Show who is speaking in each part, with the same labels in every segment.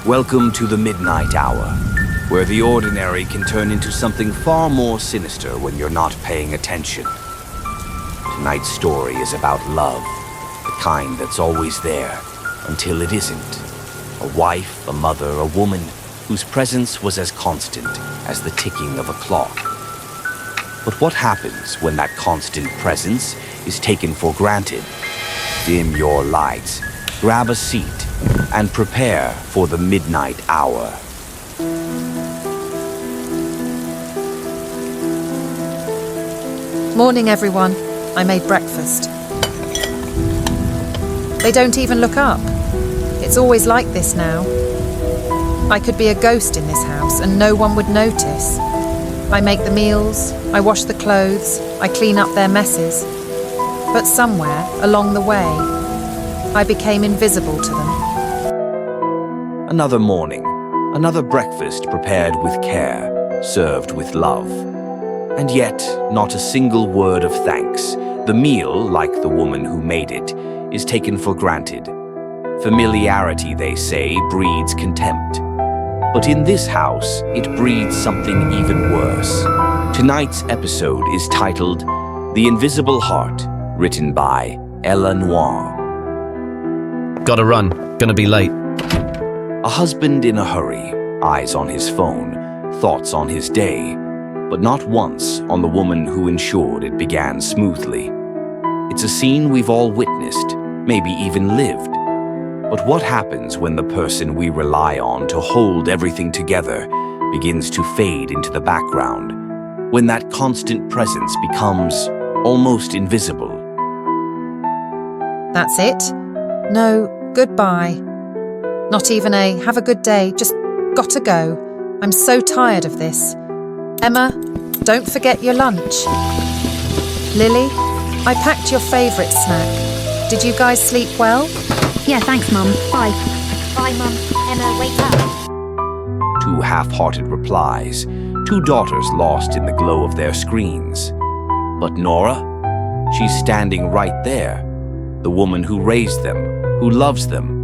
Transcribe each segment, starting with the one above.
Speaker 1: Welcome to the Midnight Hour, where the ordinary can turn into something far more sinister when you're not paying attention. Tonight's story is about love, the kind that's always there until it isn't. A wife, a mother, a woman whose presence was as constant as the ticking of a clock. But what happens when that constant presence is taken for granted? Dim your lights, grab a seat, and prepare for the Midnight Hour.
Speaker 2: Morning, everyone. I made breakfast. They don't even look up. It's always like this now. I could be a ghost in this house and no one would notice. I make the meals, I wash the clothes, I clean up their messes. But somewhere along the way, I became invisible to them.
Speaker 1: Another morning, another breakfast prepared with care, served with love. And yet, not a single word of thanks. The meal, like the woman who made it, is taken for granted. Familiarity, they say, breeds contempt. But in this house, it breeds something even worse. Tonight's episode is titled The Invisible Heart, written by Ella Noire.
Speaker 3: Gotta run. Gonna be late.
Speaker 1: A husband in a hurry, eyes on his phone, thoughts on his day, but not once on the woman who ensured it began smoothly. It's a scene we've all witnessed, maybe even lived. But what happens when the person we rely on to hold everything together begins to fade into the background? When that constant presence becomes almost invisible?
Speaker 2: That's it? No, goodbye. Not even a have a good day, just gotta go. I'm so tired of this. Emma, don't forget your lunch. Lily, I packed your favourite snack. Did you guys sleep well?
Speaker 4: Yeah, thanks, Mum. Bye. Bye, Mum. Emma, wake up.
Speaker 1: Two half-hearted replies, two daughters lost in the glow of their screens. But Nora? She's standing right there. The woman who raised them, who loves them.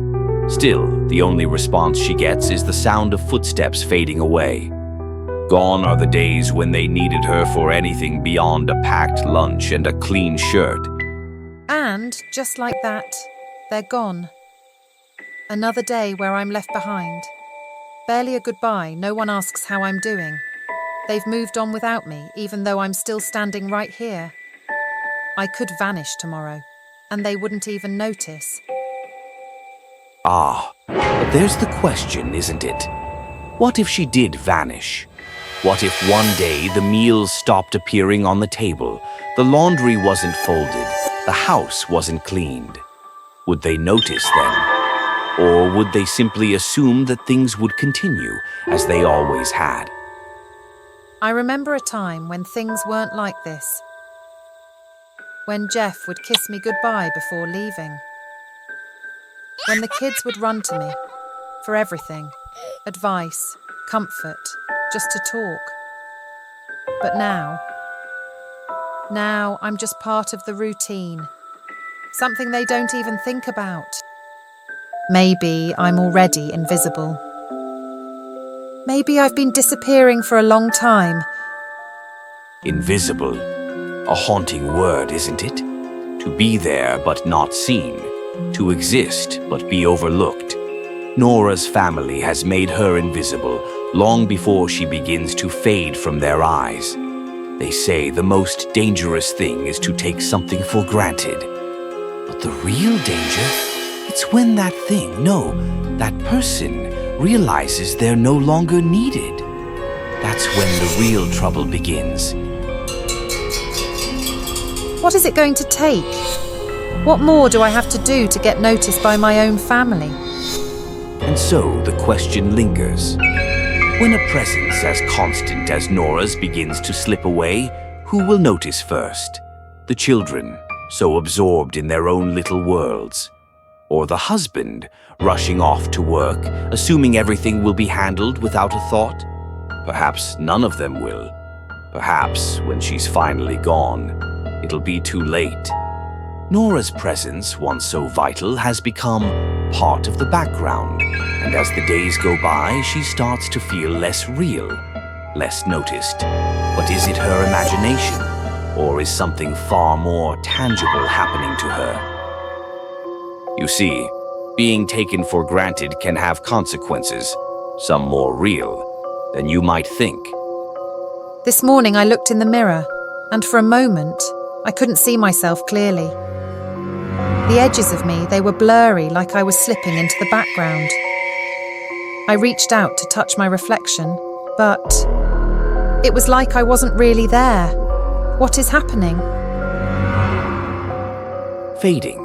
Speaker 1: Still, the only response she gets is the sound of footsteps fading away. Gone are the days when they needed her for anything beyond a packed lunch and a clean shirt.
Speaker 2: And, just like that, they're gone. Another day where I'm left behind. Barely a goodbye, no one asks how I'm doing. They've moved on without me, even though I'm still standing right here. I could vanish tomorrow, and they wouldn't even notice.
Speaker 1: Ah, but there's the question, isn't it? What if she did vanish? What if one day the meals stopped appearing on the table, the laundry wasn't folded, the house wasn't cleaned? Would they notice then? Or would they simply assume that things would continue as they always had?
Speaker 2: I remember a time when things weren't like this. When Jeff would kiss me goodbye before leaving. When the kids would run to me for everything, advice, comfort, just to talk. But now I'm just part of the routine. Something they don't even think about. Maybe I'm already invisible. Maybe I've been disappearing for a long time.
Speaker 1: Invisible. A haunting word, isn't it? To be there but not seen. To exist but be overlooked. Nora's family has made her invisible long before she begins to fade from their eyes. They say the most dangerous thing is to take something for granted. But the real danger, it's when that thing, that person, realizes they're no longer needed. That's when the real trouble begins.
Speaker 2: What is it going to take? What more do I have to do to get noticed by my own family?
Speaker 1: And so the question lingers. When a presence as constant as Nora's begins to slip away, who will notice first? The children, so absorbed in their own little worlds. Or the husband, rushing off to work, assuming everything will be handled without a thought? Perhaps none of them will. Perhaps when she's finally gone, it'll be too late. Nora's presence, once so vital, has become part of the background, and as the days go by, she starts to feel less real, less noticed. But is it her imagination, or is something far more tangible happening to her? You see, being taken for granted can have consequences, some more real than you might think.
Speaker 2: This morning I looked in the mirror, and for a moment, I couldn't see myself clearly. The edges of me, they were blurry, like I was slipping into the background. I reached out to touch my reflection, but it was like I wasn't really there. What is happening?
Speaker 1: Fading,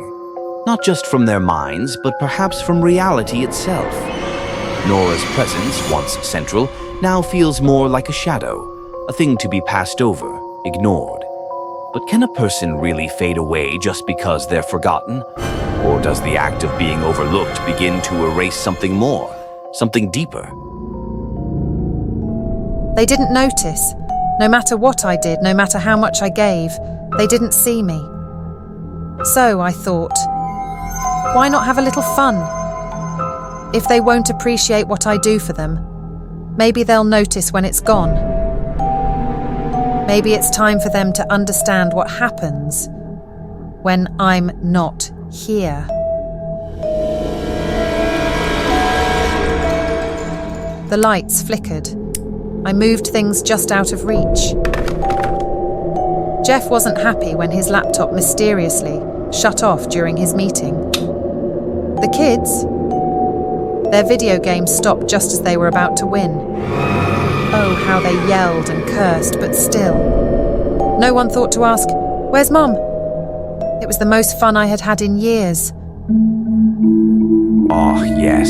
Speaker 1: not just from their minds, but perhaps from reality itself. Nora's presence, once central, now feels more like a shadow, a thing to be passed over, ignored. But can a person really fade away just because they're forgotten? Or does the act of being overlooked begin to erase something more, something deeper?
Speaker 2: They didn't notice. No matter what I did, no matter how much I gave, they didn't see me. So I thought, why not have a little fun? If they won't appreciate what I do for them, maybe they'll notice when it's gone. Maybe it's time for them to understand what happens when I'm not here. The lights flickered. I moved things just out of reach. Jeff wasn't happy when his laptop mysteriously shut off during his meeting. The kids, their video game stopped just as they were about to win. Oh, how they yelled and cursed, but still. No one thought to ask, "Where's Mum?" It was the most fun I had had in years.
Speaker 1: Ah, yes,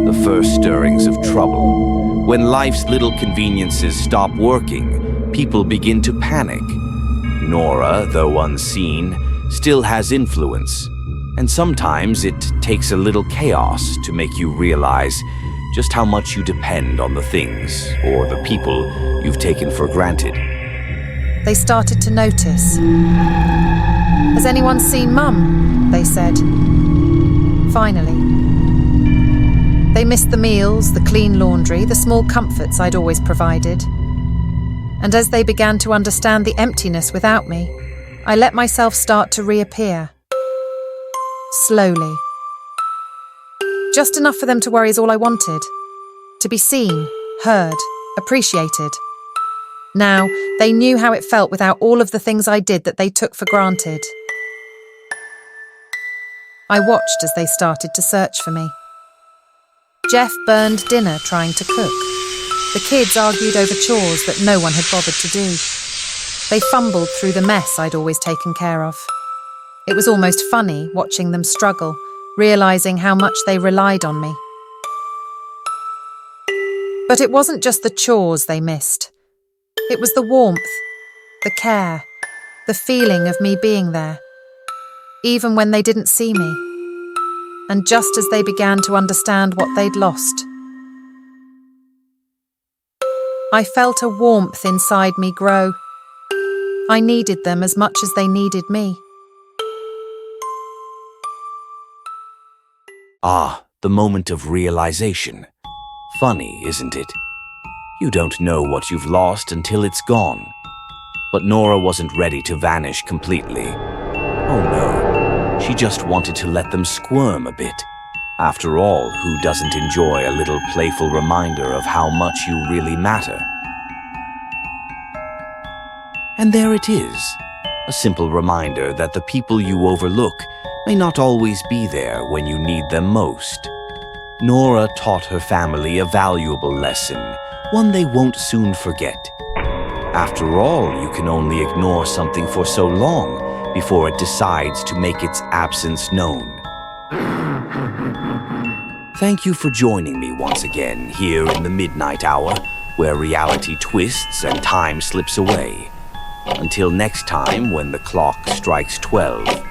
Speaker 1: the first stirrings of trouble. When life's little conveniences stop working, people begin to panic. Nora, though unseen, still has influence. And sometimes it takes a little chaos to make you realize just how much you depend on the things or the people you've taken for granted.
Speaker 2: They started to notice. "Has anyone seen Mum?" they said. Finally. They missed the meals, the clean laundry, the small comforts I'd always provided. And as they began to understand the emptiness without me, I let myself start to reappear. Slowly. Just enough for them to worry is all I wanted. To be seen, heard, appreciated. Now, they knew how it felt without all of the things I did that they took for granted. I watched as they started to search for me. Jeff burned dinner trying to cook. The kids argued over chores that no one had bothered to do. They fumbled through the mess I'd always taken care of. It was almost funny watching them struggle, realizing how much they relied on me. But it wasn't just the chores they missed. It was the warmth, the care, the feeling of me being there, even when they didn't see me, and just as they began to understand what they'd lost. I felt a warmth inside me grow. I needed them as much as they needed me.
Speaker 1: Ah, the moment of realization. Funny, isn't it? You don't know what you've lost until it's gone. But Nora wasn't ready to vanish completely. Oh no, she just wanted to let them squirm a bit. After all, who doesn't enjoy a little playful reminder of how much you really matter? And there it is, a simple reminder that the people you overlook may not always be there when you need them most. Nora taught her family a valuable lesson, one they won't soon forget. After all, you can only ignore something for so long before it decides to make its absence known. Thank you for joining me once again here in the midnight hour, where reality twists and time slips away. Until next time, when the clock strikes 12.